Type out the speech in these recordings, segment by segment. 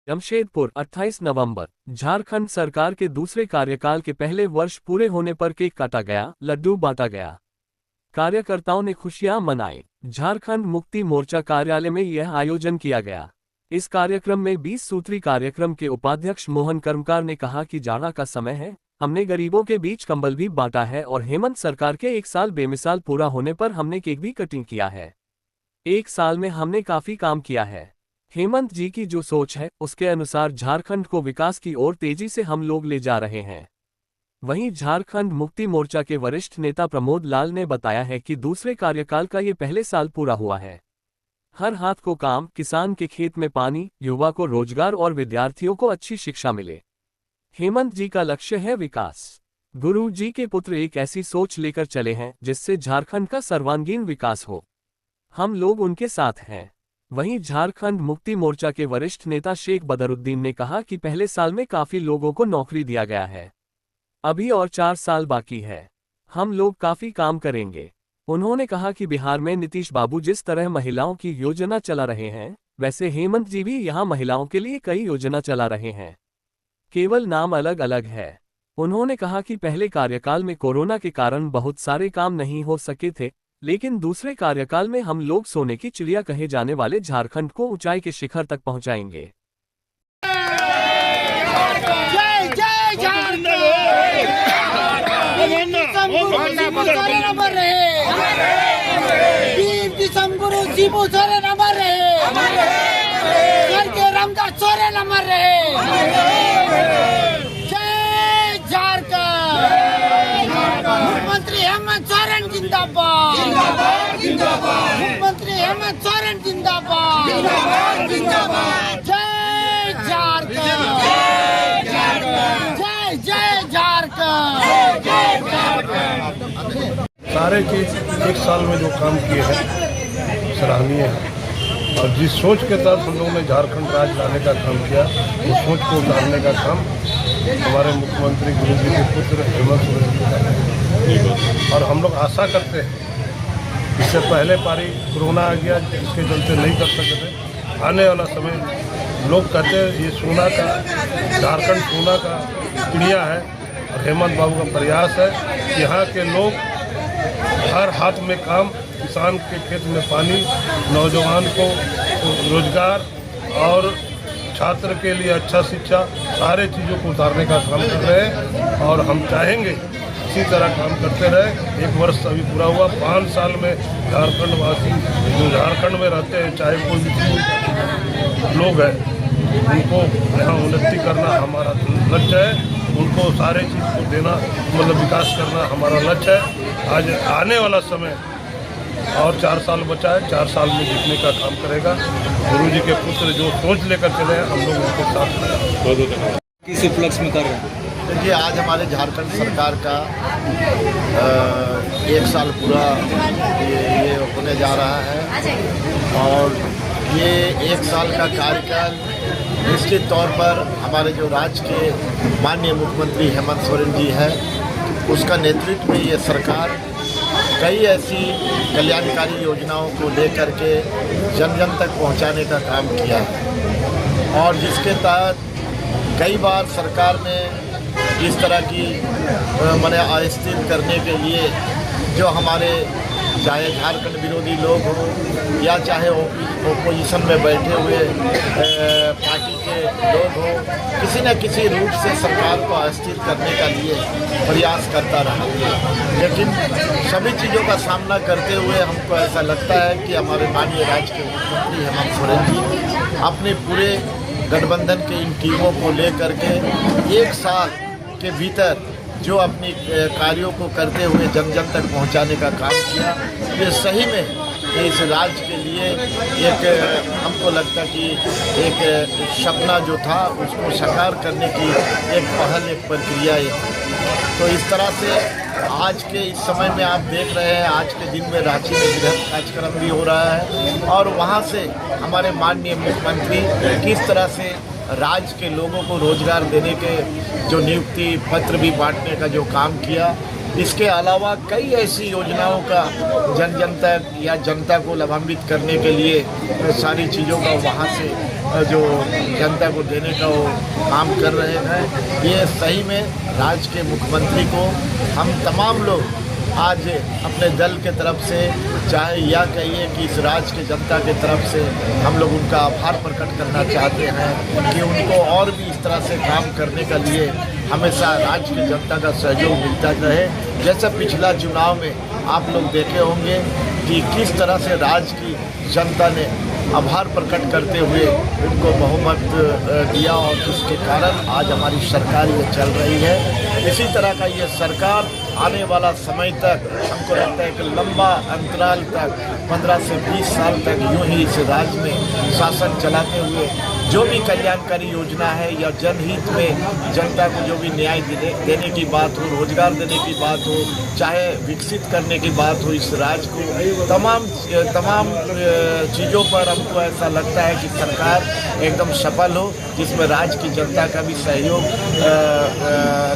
जमशेदपुर 28 नवंबर। झारखंड सरकार के दूसरे कार्यकाल के पहले वर्ष पूरे होने पर केक काटा गया, लड्डू बांटा गया। कार्यकर्ताओं ने खुशियां मनाई। झारखंड मुक्ति मोर्चा कार्यालय में यह आयोजन किया गया। इस कार्यक्रम में 20 सूत्री कार्यक्रम के उपाध्यक्ष मोहन कर्मकार ने कहा कि जाड़ा का समय है, हमने गरीबों के बीच कंबल भी बांटा है और हेमंत सरकार के 1 साल बेमिसाल पूरा होने पर हमने केक भी कटिंग किया है। 1 साल में हमने काफी काम किया है। हेमंत जी की जो सोच है उसके अनुसार झारखंड को विकास की ओर तेजी से हम लोग ले जा रहे हैं। वहीं झारखंड मुक्ति मोर्चा के वरिष्ठ नेता प्रमोद लाल ने बताया है कि दूसरे कार्यकाल का ये पहले साल पूरा हुआ है। हर हाथ को काम, किसान के खेत में पानी, युवा को रोजगार और विद्यार्थियों को अच्छी शिक्षा मिले। हेमंत जी का लक्ष्य है विकास। गुरु जी के पुत्र एक ऐसी सोच लेकर चले हैं जिससे झारखंड का सर्वांगीण विकास हो। हम लोग उनके साथ हैं। वहीं झारखंड मुक्ति मोर्चा के वरिष्ठ नेता शेख बदरुद्दीन ने कहा कि पहले साल में काफी लोगों को नौकरी दिया गया है, अभी और 4 साल बाकी है। हम लोग काफी काम करेंगे। उन्होंने कहा कि बिहार में नीतीश बाबू जिस तरह महिलाओं की योजना चला रहे हैं, वैसे हेमंत जी भी यहां महिलाओं के लिए कई योजना चला रहे हैं, केवल नाम अलग अलग है। उन्होंने कहा कि पहले कार्यकाल में कोरोना के कारण बहुत सारे काम नहीं हो सके थे, लेकिन दूसरे कार्यकाल में हम लोग सोने की चिड़िया कहे जाने वाले झारखंड को ऊंचाई के शिखर तक पहुंचाएंगे। जय जय झारखंड। वीर दिसम गुरु शिबू सोरेन अमर रहे, सर के रामदास सोरेन अमर रहे। जय झारखंड। मुख्यमंत्री हेमंत सोरेन जिंदाबाद, मुख्यमंत्री हेमंत सोरेन जिंदाबाद। जय झारखंड, जय जय झारखंड। सारे चीज 1 साल में जो काम किए हैं सराहनीय है, और जिस सोच के तहत हम लोगों ने झारखंड राज्य लाने का काम किया, उस सोच को उतारने का काम हमारे मुख्यमंत्री गुरु जी के पुत्र हेमंत सोरेन जी कर रहे हैं। और हम लोग आशा करते हैं, इससे पहले पारी कोरोना आ गया जिसके चलते नहीं कर सके थे। आने वाला समय लोग कहते हैं ये सोना का, झारखंड सोना का चिड़िया है, और हेमंत बाबू का प्रयास है कि यहाँ के लोग हर हाथ में काम, किसान के खेत में पानी, नौजवान को रोजगार और छात्र के लिए अच्छा शिक्षा, सारे चीज़ों को उतारने का काम कर रहे हैं। और हम चाहेंगे इसी तरह काम करते रहे। 1 वर्ष अभी पूरा हुआ, 5 साल में झारखंड वासी जो झारखंड में रहते हैं, चाहे कोई भी लोग हैं, उनको यहाँ उन्नति करना हमारा लक्ष्य है। उनको सारे चीज़ को देना, मतलब विकास करना हमारा लक्ष्य है। आज आने वाला समय और 4 साल बचा है, 4 साल में जीतने का काम करेगा। गुरु जी के पुत्र जो सोच लेकर चले हैं, हम लोग उनके साथ हैं। किस उपलक्ष्य में कर रहे हैं? देखिए, आज हमारे झारखंड सरकार का 1 साल पूरा ये होने जा रहा है, और ये 1 साल का कार्यकाल निश्चित तौर पर हमारे जो राज्य के माननीय मुख्यमंत्री हेमंत सोरेन जी है, उसका नेतृत्व में ये सरकार कई ऐसी कल्याणकारी योजनाओं को लेकर के जन जन तक पहुंचाने का काम किया है। और जिसके तहत कई बार सरकार में इस तरह की मैंने अस्थिर करने के लिए जो हमारे चाहे झारखंड विरोधी लोग हों या चाहे ओपोजिशन में बैठे हुए पार्टी के लोग हों, किसी न किसी रूप से सरकार को अस्थिर करने का लिए प्रयास करता रहा। लेकिन सभी चीज़ों का सामना करते हुए हमको ऐसा लगता है कि हमारे माननीय राज्य के मुख्यमंत्री हेमंत सोरेन जी अपने पूरे गठबंधन के इन टीमों को लेकर के 1 साल के भीतर जो अपनी कार्यों को करते हुए जन जन तक पहुंचाने का काम किया, ये सही में इस राज्य के लिए एक हमको लगता कि एक सपना जो था उसको साकार करने की एक पहल, एक प्रक्रिया है। तो इस तरह से आज के इस समय में आप देख रहे हैं, आज के दिन में रांची में बृहद कार्यक्रम भी हो रहा है, और वहाँ से हमारे माननीय मुख्यमंत्री किस तरह से राज्य के लोगों को रोजगार देने के जो नियुक्ति पत्र भी बांटने का जो काम किया, इसके अलावा कई ऐसी योजनाओं का जन जन तक या जनता को लाभान्वित करने के लिए सारी चीज़ों का वहाँ से जो जनता को देने का वो काम कर रहे हैं। ये सही में राज्य के मुख्यमंत्री को हम तमाम लोग आज अपने दल के तरफ से, चाहे या कहिए कि इस राज्य के जनता के तरफ से, हम लोग उनका आभार प्रकट करना चाहते हैं कि उनको और भी इस तरह से काम करने के लिए हमेशा राज्य की जनता का सहयोग मिलता रहे। जैसा पिछला चुनाव में आप लोग देखे होंगे कि किस तरह से राज्य की जनता ने आभार प्रकट करते हुए उनको बहुमत दिया और जिसके कारण आज हमारी सरकार ये चल रही है। इसी तरह का ये सरकार आने वाला समय तक हमको लगता है कि लंबा अंतराल तक 15 से 20 साल तक यूं ही इस राज्य में शासन चलाते हुए जो भी कल्याणकारी योजना है या जनहित में जनता को जो भी न्याय देने की बात हो, रोजगार देने की बात हो, चाहे विकसित करने की बात हो, इस राज्य को तमाम चीज़ों पर हमको ऐसा लगता है कि सरकार एकदम सफल हो, जिसमें राज्य की जनता का भी सहयोग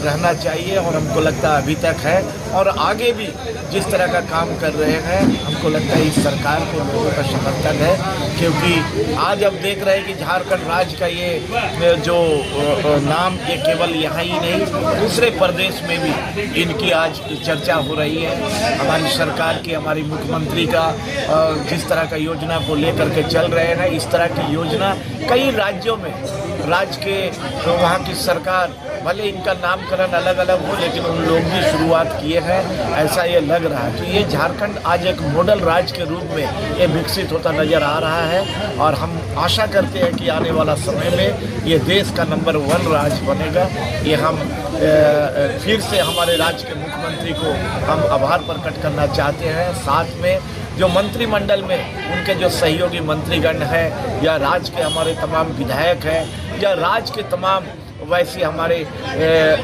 रहना चाहिए। और हमको लगता है अभी तक है और आगे भी जिस तरह का काम कर रहे हैं, हमको लगता है इस सरकार को लोगों का समर्थन है। क्योंकि आज अब देख रहे हैं कि झारखंड राज्य का ये जो नाम ये केवल यहाँ ही नहीं, दूसरे प्रदेश में भी इनकी आज चर्चा हो रही है। हमारी सरकार की, हमारी मुख्यमंत्री का जिस तरह का योजना को लेकर के चल रहे हैं, इस तरह की योजना कई राज्यों में राज्य के वहाँ की सरकार, भले इनका नामकरण अलग अलग हो, लेकिन उन लोग भी शुरुआत किए हैं। ऐसा ये लग रहा है कि ये झारखंड आज एक मॉडल राज्य के रूप में ये विकसित होता नज़र आ रहा है और हम आशा करते हैं कि आने वाला समय में ये देश का नंबर 1 राज्य बनेगा। ये हम फिर से हमारे राज्य के मुख्यमंत्री को हम आभार प्रकट करना चाहते हैं। साथ में जो मंत्रिमंडल में उनके जो सहयोगी मंत्रीगण हैं या राज्य के हमारे तमाम विधायक हैं या राज्य के तमाम वैसे हमारे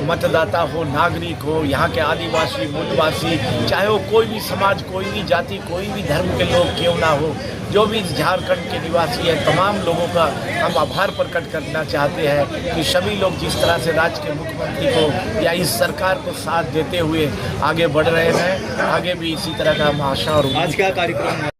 मतदाता हो, नागरिक हो, यहाँ के आदिवासी, मूलवासी, चाहे वो कोई भी समाज, कोई भी जाति, कोई भी धर्म के लोग क्यों ना हो, जो भी झारखंड के निवासी है, तमाम लोगों का हम आभार प्रकट करना चाहते हैं कि सभी लोग जिस तरह से राज्य के मुख्यमंत्री को या इस सरकार को साथ देते हुए आगे बढ़ रहे हैं, आगे भी इसी तरह का हम आशा और आज का कार्यक्रम